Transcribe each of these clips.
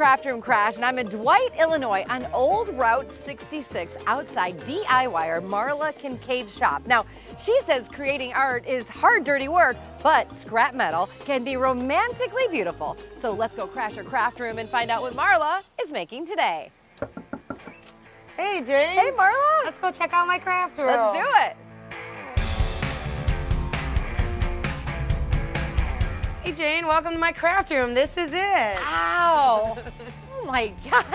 Craft Room Crash, and I'm in Dwight, Illinois on Old Route 66 outside DIYer Marla Kinkade shop. Now, she says creating art is hard, dirty work, but scrap metal can be romantically beautiful. So let's go crash her craft room and find out what Marla is making today. Hey, Jane. Hey, Marla. Let's go check out my craft room. Let's do it. Hey, Jane, welcome to my craft room. This is it. Wow. Oh my God,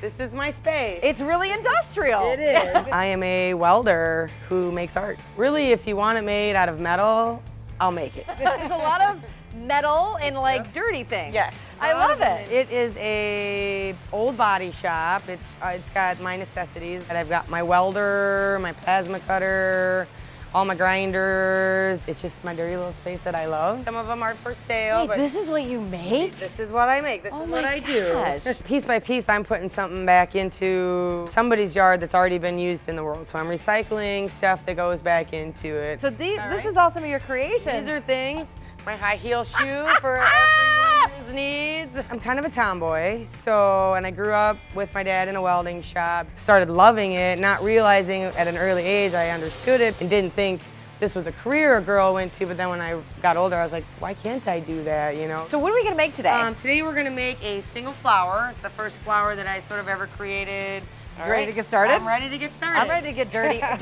This is my space. it's really industrial. It is. I am a welder who makes art. Really, if you want it made out of metal, I'll make it. There's a lot of metal and like dirty things. Yes. I love it. It is a old body shop. It's got my necessities. And I've got my welder, my plasma cutter, all my grinders. It's just my dirty little space that I love. Some of them are for sale. Wait, but this is what you make? this is what I make. This Oh is what my I do. gosh. Piece by piece, I'm putting something back into somebody's yard that's already been used in the world. So I'm recycling stuff that goes back into it. So this is all some of your creations. These are things, my high heel shoe for everyone's needs. I'm kind of a tomboy, and I grew up with my dad in a welding shop. Started loving it, not realizing at an early age I understood it and didn't think this was a career a girl went to, but then when I got older, I was like, why can't I do that, you know? So what are we gonna make today? Today we're gonna make a single flower. It's the first flower that I sort of ever created. You ready to get started? I'm ready to get started. I'm ready to get dirtier.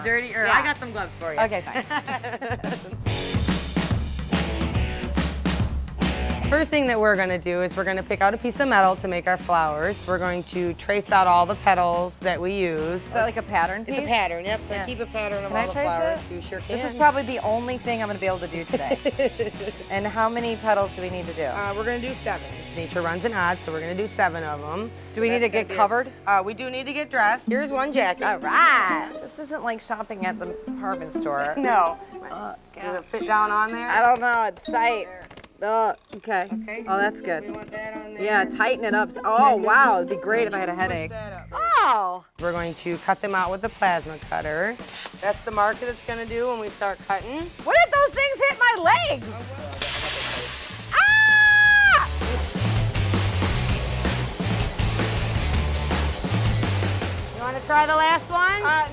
Dirtier. Yeah. I got some gloves for you. Okay, fine. First thing that we're gonna do is we're gonna pick out a piece of metal to make our flowers. We're going to trace out all the petals that we use. Is that like a pattern piece? It's a pattern, yep. So Yeah. I keep a pattern of Can all I the trace flowers. it? You sure can. This is probably the only thing I'm gonna be able to do today. And how many petals do we need to do? We're gonna do 7. Nature runs in odds, so we're gonna do 7 of them. Do we need to get covered? We do need to get dressed. Here's one jacket. All right. This isn't like shopping at the department store. No. Does it fit down on there? I don't know, it's tight. Oh, okay. Okay. Oh, that's We good. want that on there. Yeah, tighten it up. Oh, wow, it'd be great if I had a Push headache. that up. Oh! We're going to cut them out with the plasma cutter. That's the mark that it's gonna do when we start cutting. What if those things hit my legs? Ah! You wanna try the last one?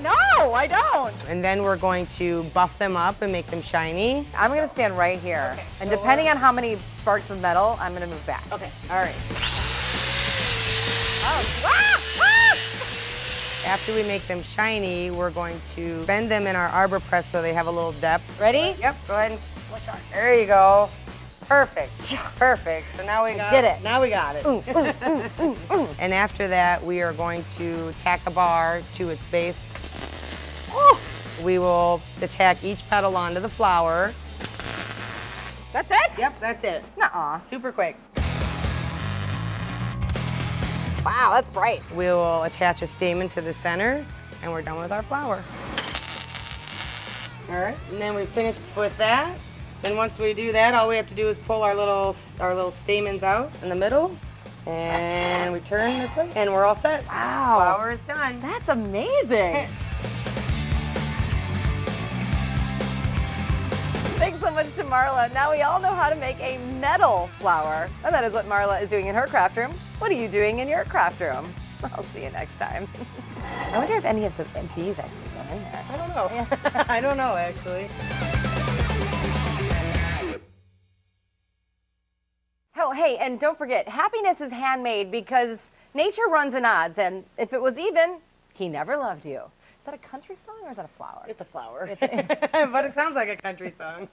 No, I don't. And then we're going to buff them up and make them shiny. I'm gonna stand right here. Okay, And so depending on how many sparks of metal, I'm gonna move back. Okay, all right. Oh. Ah! Ah! After we make them shiny, we're going to bend them in our arbor press so they have a little depth. Ready? Yep, go ahead and push on. There you go. Perfect, perfect. So now we got did it. Now we got it. And after that, we are going to tack a bar to its base. We will tack each petal onto the flower. That's it? Yep, that's it. Nuh-uh. Super quick. Wow, that's bright. We will attach a stamen to the center, and we're done with our flower. All right, and then we finish with that. Then once we do that, all we have to do is pull our little stamens out in the middle, and we turn this way, and we're all set. Wow. Flower is done. That's amazing. Thanks so much to Marla. Now we all know how to make a metal flower. And that is what Marla is doing in her craft room. What are you doing in your craft room? I'll see you next time. I wonder if any of the bees actually go in there. I don't know. I don't know, actually. Oh, hey, and don't forget, happiness is handmade because nature runs in odds. And if it was even, he never loved you. Is that a country song or is that a flower? It's a flower. But it sounds like a country song.